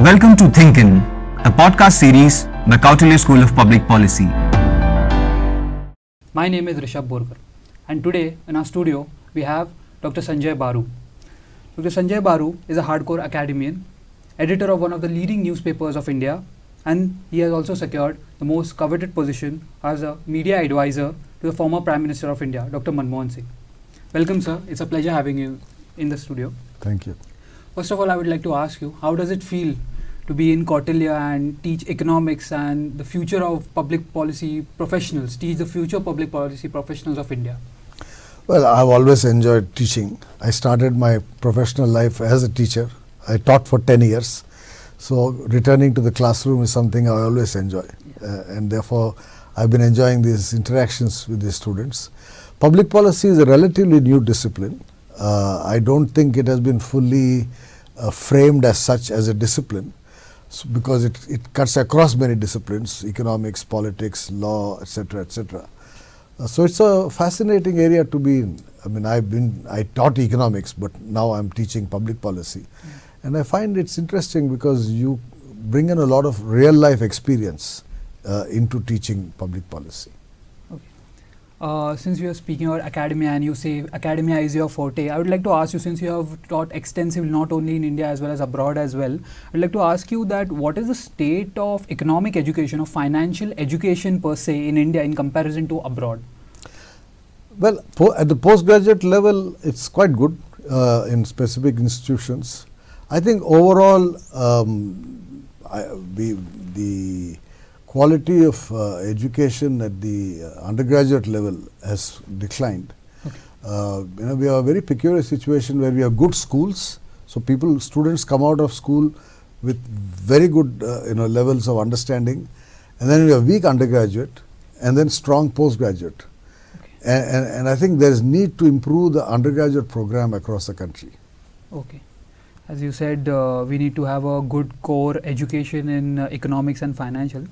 Welcome to Thinkin, a podcast series by Kautilya School of Public Policy. My name is Rishabh Borkar, and today in our studio we have Dr. Sanjay Baru. Dr. Sanjay Baru is a hardcore academician, editor of one of the leading newspapers of India, and he has also secured the most coveted position as a media advisor to the former Prime Minister of India, Dr. Manmohan Singh. Welcome, sir. It's a pleasure having you in the studio. Thank you. First of all, I would like to ask you, how does it feel to be in Kautilya and teach economics and the future of public policy professionals, teach the future public policy professionals of India? Well, I've always enjoyed teaching. I started my professional life as a teacher. I taught for 10 years. So returning to the classroom is something I always enjoy. And therefore, I've been enjoying these interactions with the students. Public policy is a relatively new discipline. I don't think it has been fully framed as such as a discipline, because it cuts across many disciplines: economics, politics, law, etc., etc. So it's a fascinating area to be in. I mean, I taught economics, but now I'm teaching public policy, and I find it's interesting because you bring in a lot of real life experience into teaching public policy. Since you are speaking about academia and you say academia is your forte, I would like to ask you, since you have taught extensively not only in India as well as abroad as well, I would like to ask you that what is the state of economic education or financial education per se in India in comparison to abroad? Well, at the postgraduate level, it's quite good in specific institutions. I think overall, the quality of education at the undergraduate level has declined. Okay. We have a very peculiar situation where we have good schools. So students come out of school with very good levels of understanding, and then we have weak undergraduate and then strong postgraduate. Okay. And I think there is need to improve the undergraduate program across the country. Okay. As you said, we need to have a good core education in economics and financial.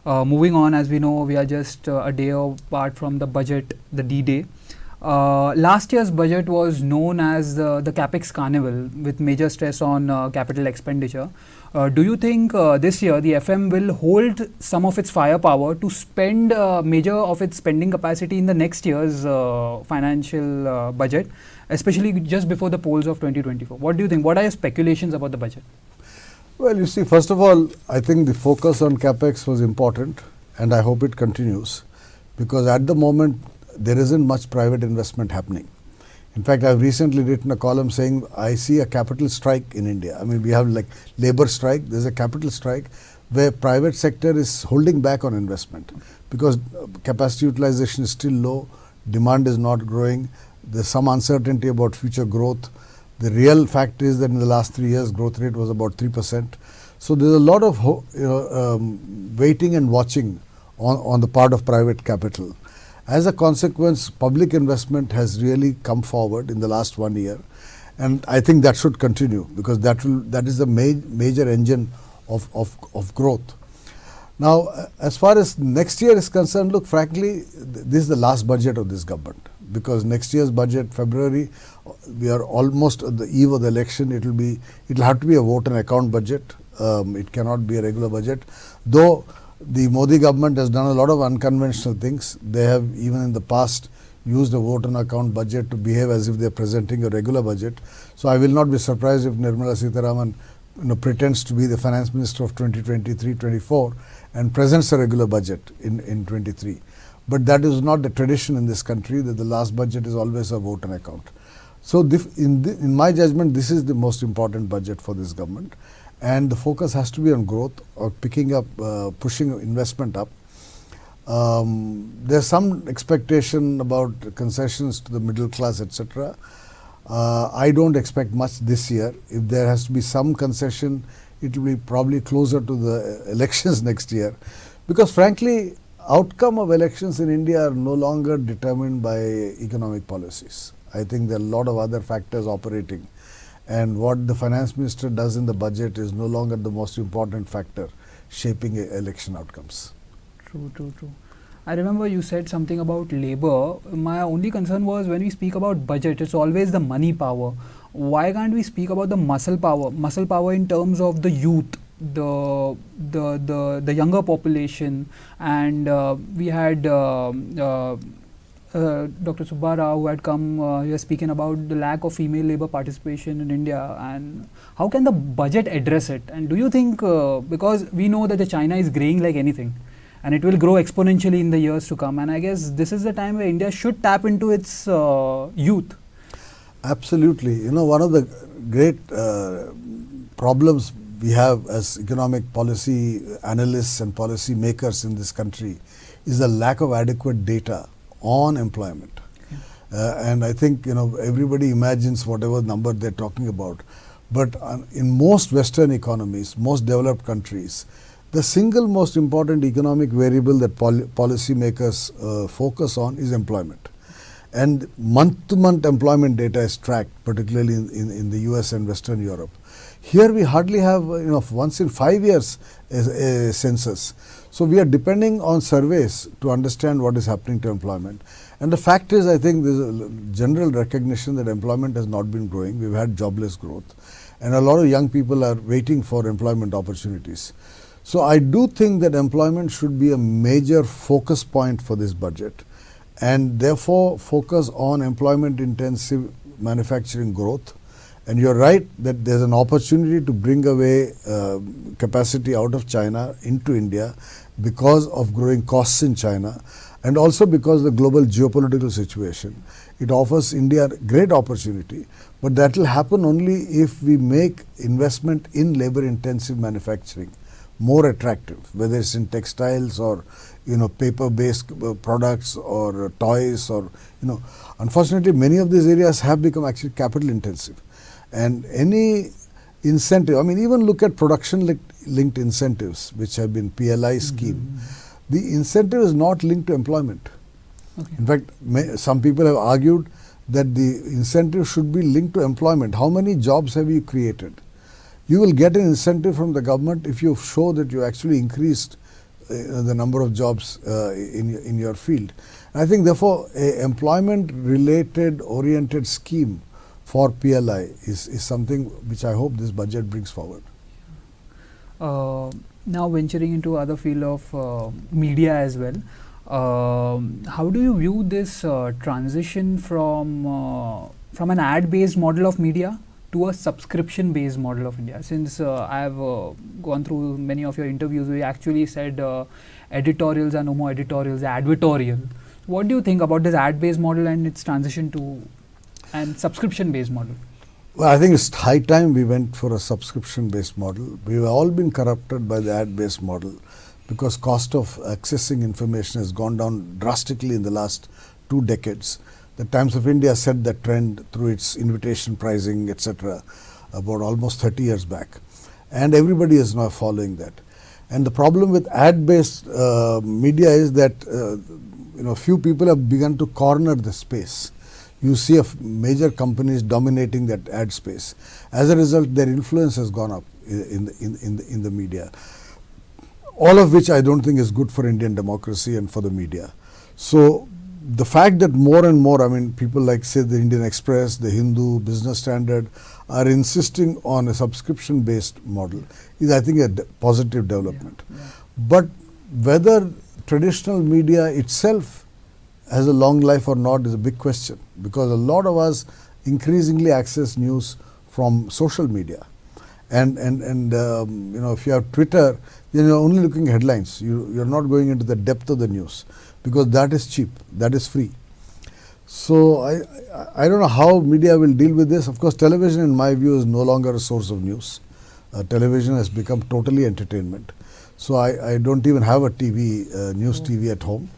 Moving on, as we know, we are just a day apart from the budget, the D-Day. Last year's budget was known as the Capex Carnival, with major stress on capital expenditure. Do you think this year the FM will hold some of its firepower to spend major of its spending capacity in the next year's financial budget, especially just before the polls of 2024? What do you think? What are your speculations about the budget? Well, you see, first of all, I think the focus on capex was important, and I hope it continues, because at the moment there isn't much private investment happening. In fact, I've recently written a column saying I see a capital strike in India. I mean, we have like labor strike, there's a capital strike where private sector is holding back on investment because capacity utilization is still low, demand is not growing, there's some uncertainty about future growth. The real fact is that in the last 3 years, growth rate was about 3%. So there's a lot of waiting and watching on the part of private capital. As a consequence, public investment has really come forward in the last 1 year, and I think that should continue because that is the major engine of growth. Now, as far as next year is concerned, look, frankly, this is the last budget of this government, because next year's budget, February, we are almost at the eve of the election. It'll have to be a vote and account budget. It cannot be a regular budget. Though the Modi government has done a lot of unconventional things. They have even in the past used a vote and account budget to behave as if they are presenting a regular budget. So I will not be surprised if Nirmala Sitharaman pretends to be the finance minister of 2023-24 and presents a regular budget in 23. But that is not the tradition in this country, that the last budget is always a vote and account. So in my judgment, this is the most important budget for this government, and the focus has to be on growth or picking up, pushing investment up. There's some expectation about concessions to the middle class, etc. I don't expect much this year. If there has to be some concession, it will be probably closer to the elections next year, because frankly, outcome of elections in India are no longer determined by economic policies. I think there are a lot of other factors operating, and what the finance minister does in the budget is no longer the most important factor shaping election outcomes. True. I remember you said something about labor. My only concern was when we speak about budget, it's always the money power. Why can't we speak about the muscle power in terms of the youth? the younger population, and we had Dr. Subbarao who had come here speaking about the lack of female labor participation in India, and how can the budget address it? And do you think, because we know that the China is growing like anything, and it will grow exponentially in the years to come, and I guess this is the time where India should tap into its youth. Absolutely. You know, one of the great problems we have as economic policy analysts and policy makers in this country is the lack of adequate data on employment. And I think, you know, everybody imagines whatever number they're talking about. But in most Western economies, most developed countries, the single most important economic variable that policy makers focus on is employment. And month-to-month employment data is tracked, particularly in the US and Western Europe. Here we hardly have, you know, once in 5 years a census. So we are depending on surveys to understand what is happening to employment. And the fact is, I think there is a general recognition that employment has not been growing. We've had jobless growth. And a lot of young people are waiting for employment opportunities. So I do think that employment should be a major focus point for this budget, and therefore focus on employment intensive manufacturing growth. And you're right that there's an opportunity to bring away capacity out of China into India because of growing costs in China, and also because of the global geopolitical situation. It offers India great opportunity, but that will happen only if we make investment in labor intensive manufacturing more attractive, whether it's in textiles or, you know, paper-based products or toys, or, you know, unfortunately many of these areas have become actually capital intensive. And any incentive, I mean, even look at production linked incentives, which have been PLI scheme. The incentive is not linked to employment. Okay. In fact, some people have argued that the incentive should be linked to employment. How many jobs have you created? You will get an incentive from the government if you show that you actually increased the number of jobs in your field. And I think therefore a employment related oriented scheme for PLI is something which I hope this budget brings forward. Now venturing into other field of media as well, how do you view this transition from an ad-based model of media to a subscription-based model of India? Since I have gone through many of your interviews, we actually said editorials are no more editorials, advertorial. What do you think about this ad-based model and its transition to an subscription-based model? Well, I think it's high time we went for a subscription-based model. We've all been corrupted by the ad-based model because cost of accessing information has gone down drastically in the last 2 decades. The Times of India set that trend through its invitation pricing, etc., about almost 30 years back. And everybody is now following that. And the problem with ad-based media is that few people have begun to corner the space. You see major companies dominating that ad space. As a result, their influence has gone up in the media. All of which I don't think is good for Indian democracy and for the media. So the fact that more and more, I mean, people like, say, the Indian Express, the Hindu, Business Standard are insisting on a subscription-based model is, I think, a positive development. Yeah. But whether traditional media itself has a long life or not is a big question, because a lot of us increasingly access news from social media. And if you have Twitter, you're only looking at headlines. You're not going into the depth of the news, because that is cheap, that is free. So I don't know how media will deal with this. Of course, television, in my view, is no longer a source of news. Television has become totally entertainment. So I don't even have a TV, news TV at home.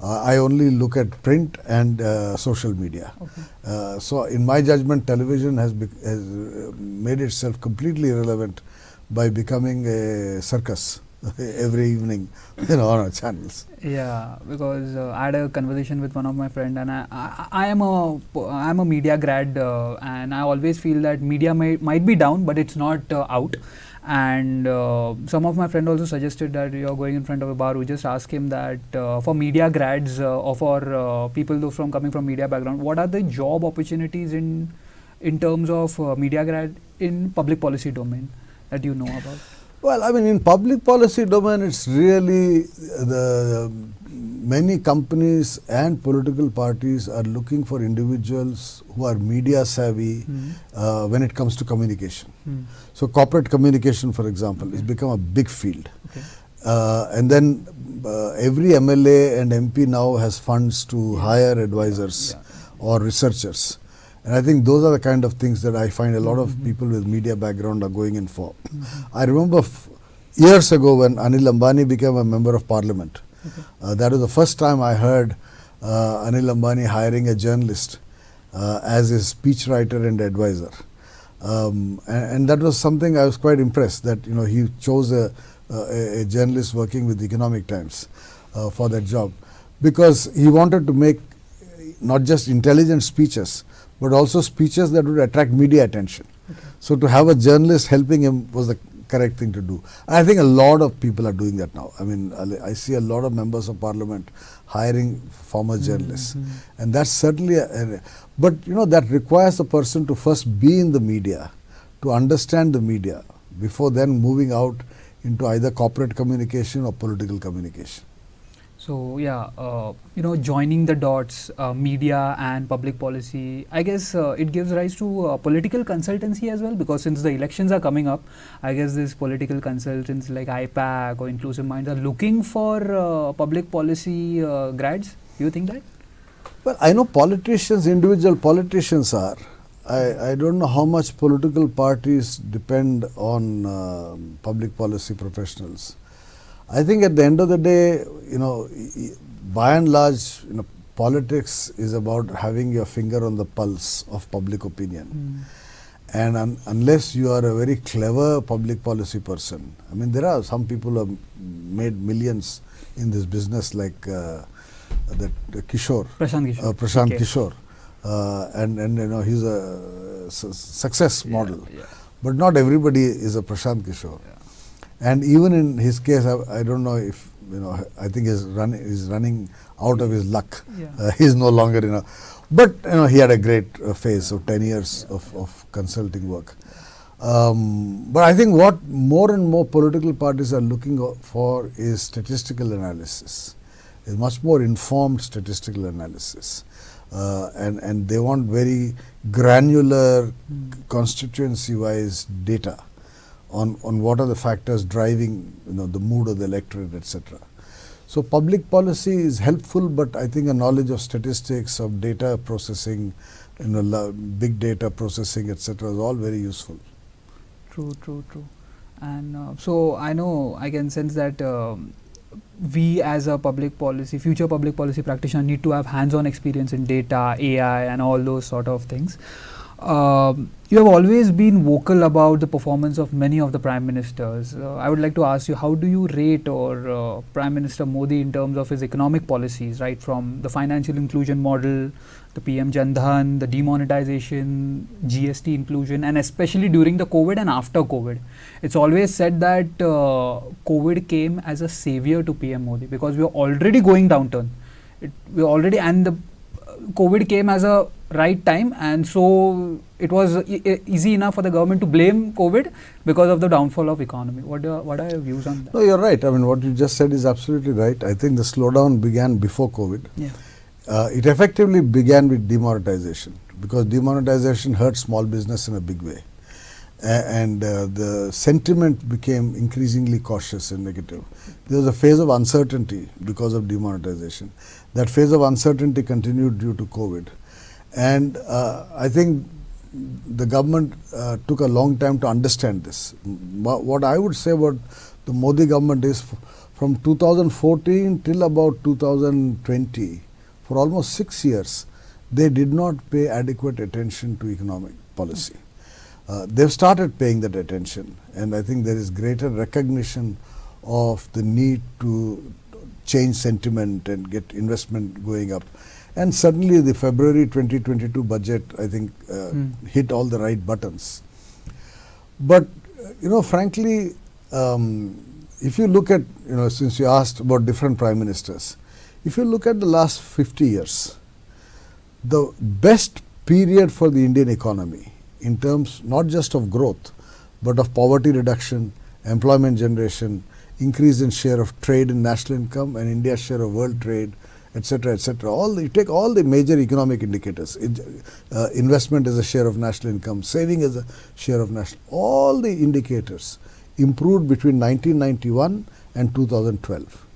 I only look at print and social media. Okay. So in my judgment, television has made itself completely irrelevant by becoming a circus every evening, on our channels. Yeah, because I had a conversation with one of my friend, and I am a media grad, and I always feel that media might be down, but it's not out. And some of my friend also suggested that you're going in front of a Baru, just ask him that for media grads or for people coming from media background, what are the job opportunities in terms of media grad in public policy domain that you know about? Well, I mean, in public policy domain, it's really many companies and political parties are looking for individuals who are media savvy when it comes to communication. So corporate communication, for example, has become a big field. And then every MLA and MP now has funds to hire advisors or researchers. And I think those are the kind of things that I find a lot of people with media background are going in for. I remember years ago when Anil Ambani became a member of parliament. That was the first time I heard Anil Ambani hiring a journalist as his speechwriter and advisor. And that was something I was quite impressed that he chose a journalist working with Economic Times for that job, because he wanted to make not just intelligent speeches but also speeches that would attract media attention. So to have a journalist helping him was the correct thing to do. I think a lot of people are doing that now. I mean, I see a lot of members of parliament hiring former journalists, and that's certainly but that requires a person to first be in the media, to understand the media, before then moving out into either corporate communication or political communication. So joining the dots, media and public policy, I guess it gives rise to political consultancy as well, because since the elections are coming up, I guess these political consultants like IPAC or Inclusive Minds are looking for public policy grads. Do you think that? Well, I know politicians, individual politicians are. I don't know how much political parties depend on public policy professionals. I think at the end of the day, by and large, politics is about having your finger on the pulse of public opinion. And unless you are a very clever public policy person, I mean, there are some people who have made millions in this business, like Kishore, Prashant Kishore. And he's a success model, but not everybody is a Prashant Kishore. And even in his case, I don't know if I think he's running out of his luck. He's no longer but he had a great phase of 10 years of consulting work. But I think what more and more political parties are looking for is statistical analysis, is much more informed statistical analysis. And they want very granular constituency-wise data on what are the factors driving the mood of the electorate, etc. So public policy is helpful, but I think a knowledge of statistics, of data processing, big data processing, etc. is all very useful. True. And so I can sense that we as a future public policy practitioner need to have hands-on experience in data, AI and all those sort of things. You have always been vocal about the performance of many of the prime ministers. I would like to ask you, how do you rate Prime Minister Modi in terms of his economic policies, right, from the financial inclusion model, the PM Jan Dhan, the demonetization, GST inclusion, and especially during the COVID and after COVID? It's always said that COVID came as a savior to PM Modi, because we were already going downturn. And the COVID came as a right time, and so it was easy enough for the government to blame COVID because of the downfall of economy. What are your views on that? No, you're right. I mean, what you just said is absolutely right. I think the slowdown began before COVID. It effectively began with demonetization, because demonetization hurt small business in a big way. And the sentiment became increasingly cautious and negative. There was a phase of uncertainty because of demonetization. That phase of uncertainty continued due to COVID. And I think the government took a long time to understand this. What I would say about the Modi government is, from 2014 till about 2020, for almost 6 years, they did not pay adequate attention to economic policy. They've started paying that attention, and I think there is greater recognition of the need to change sentiment and get investment going up. And suddenly the February 2022 budget, I think, hit all the right buttons. But, frankly, if you look at, since you asked about different prime ministers, if you look at the last 50 years, the best period for the Indian economy in terms not just of growth, but of poverty reduction employment generation, increase in share of trade in national income and India's share of world trade, etc., etc. You take all the major economic indicators. Investment as a share of national income, saving as a share of national, all the indicators improved between 1991 and 2012.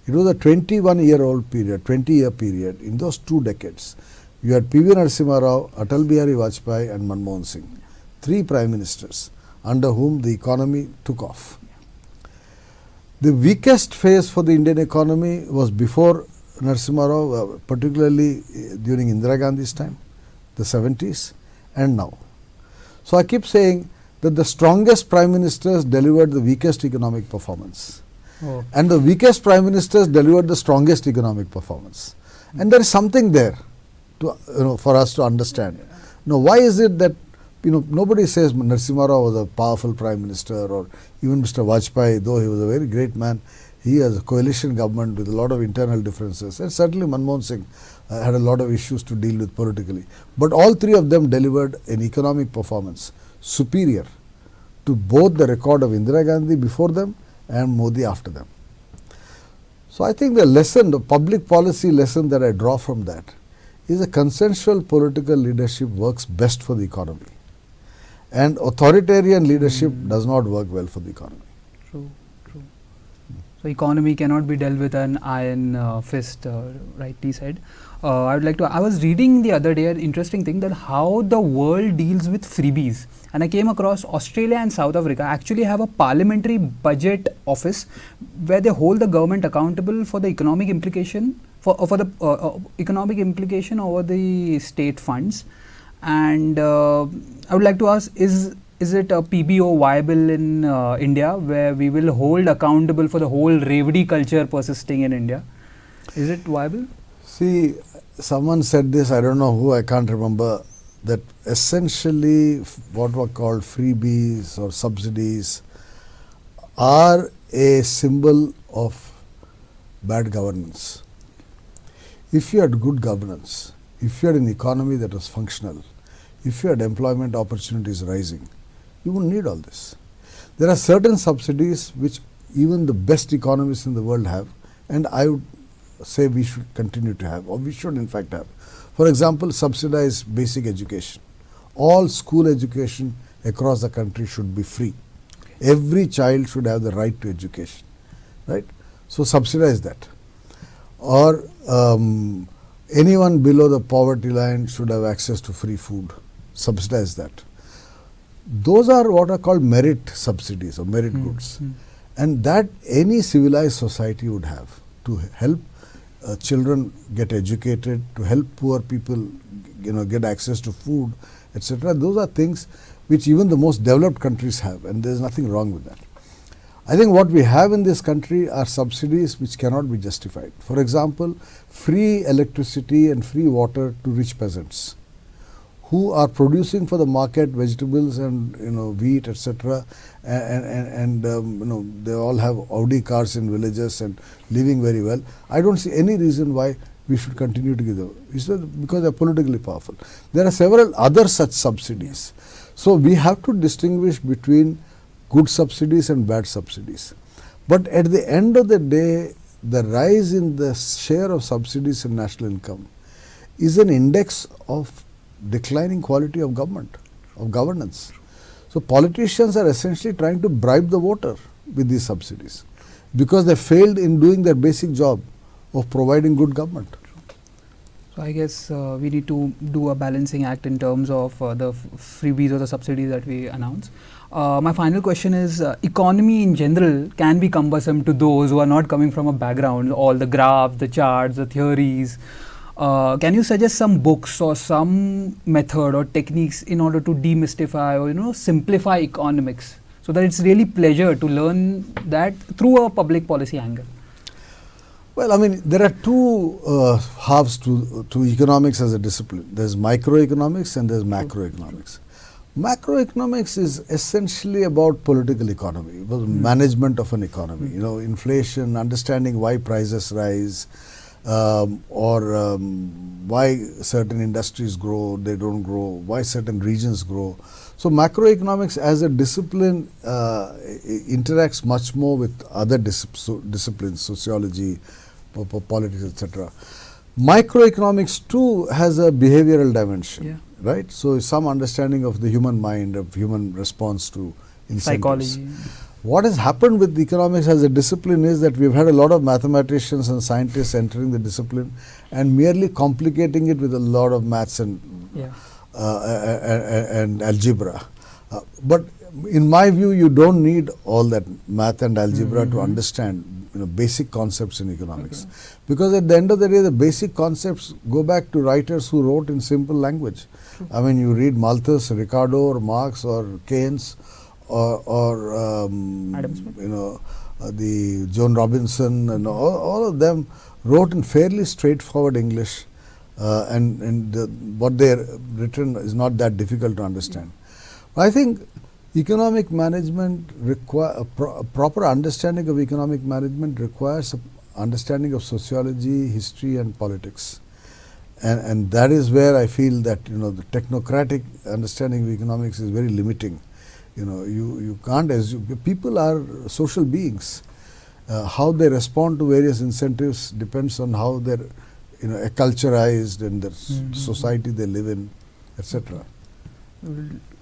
It was a 21-year-old period, 20-year period. In those 2 decades, you had P.V. Narasimha Rao, Atal Bihari Vajpayee and Manmohan Singh, 3 prime ministers under whom the economy took off. The weakest phase for the Indian economy was before Narasimha Rao, particularly during Indira Gandhi's time, the 70s, and now. So I keep saying that the strongest prime ministers delivered the weakest economic performance. Oh. And the weakest prime ministers delivered the strongest economic performance. And there is something there to, for us to understand. Now, why is it that nobody says Narasimha Rao was a powerful prime minister, or even Mr. Vajpayee, though he was a very great man, he has a coalition government with a lot of internal differences, and certainly Manmohan Singh had a lot of issues to deal with politically. But all 3 of them delivered an economic performance superior to both the record of Indira Gandhi before them and Modi after them. So I think the public policy lesson that I draw from that is a consensual political leadership works best for the economy. And authoritarian leadership does not work well for the economy. True. So economy cannot be dealt with an iron fist, rightly said. I was reading the other day an interesting thing, that how the world deals with freebies. And I came across Australia and South Africa actually have a parliamentary budget office where they hold the government accountable for the economic implication, economic implication over the state funds. And I would like to ask, is it a PBO viable in India, where we will hold accountable for the whole Revdi culture persisting in India? Is it viable? See, someone said this, I don't know who, I can't remember, that essentially what were called freebies or subsidies are a symbol of bad governance. If you had good governance, if you had an economy that was functional, if you had employment opportunities rising, you wouldn't need all this. There are certain subsidies which even the best economists in the world have, and I would say we should continue to have, or we should in fact have. For example, subsidized basic education. All school education across the country should be free. Every child should have the right to education, right? So subsidize that. Or anyone below the poverty line should have access to free food. Subsidize that. Those are what are called merit subsidies or merit goods. And that any civilized society would have to help children get educated, to help poor people get access to food, etc. Those are things which even the most developed countries have, and there is nothing wrong with that. I think what we have in this country are subsidies which cannot be justified. For example, free electricity and free water to rich peasants who are producing for the market vegetables and wheat, etc. And they all have Audi cars in villages and living very well. I don't see any reason why we should continue to give them, because they are politically powerful. There are several other such subsidies. So we have to distinguish between good subsidies and bad subsidies. But at the end of the day, the rise in the share of subsidies in national income is an index of declining quality of government, of governance. So politicians are essentially trying to bribe the voter with these subsidies because they failed in doing their basic job of providing good government. So I guess we need to do a balancing act in terms of the freebies or the subsidies that we announce. My final question is, economy in general can be cumbersome to those who are not coming from a background, all the graphs, the charts, the theories. Can you suggest some books or some method or techniques in order to demystify or simplify economics, so that it's really pleasure to learn that through a public policy angle? Well, I mean, there are two halves to economics as a discipline. There's microeconomics and there's macroeconomics. Macroeconomics is essentially about political economy, about management of an economy. Inflation, understanding why prices rise, or why certain industries grow, they don't grow, why certain regions grow. So macroeconomics as a discipline interacts much more with other disciplines, sociology, politics, etc. Microeconomics too has a behavioral dimension, right? So some understanding of the human mind, of human response to incentives. Psychology. What has happened with economics as a discipline is that we've had a lot of mathematicians and scientists entering the discipline and merely complicating it with a lot of maths and and algebra. But in my view, you don't need all that math and algebra to understand basic concepts in economics. Because at the end of the day, the basic concepts go back to writers who wrote in simple language. I mean, you read Malthus, Ricardo, or Marx, or Keynes, or the Joan Robinson, and all of them wrote in fairly straightforward English, and what they written is not that difficult to understand. I think economic management a proper understanding of economic management requires a understanding of sociology, history, and politics, and that is where I feel that the technocratic understanding of economics is very limiting. You can't assume. People are social beings. How they respond to various incentives depends on how they're acculturized in the society they live in, etc.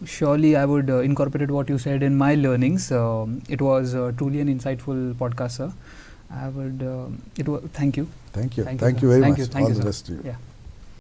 Surely I would incorporate what you said in my learnings. It was truly an insightful podcast, sir. I would thank you. Thank you very much. Thank All you, the sir. best to you. Yeah.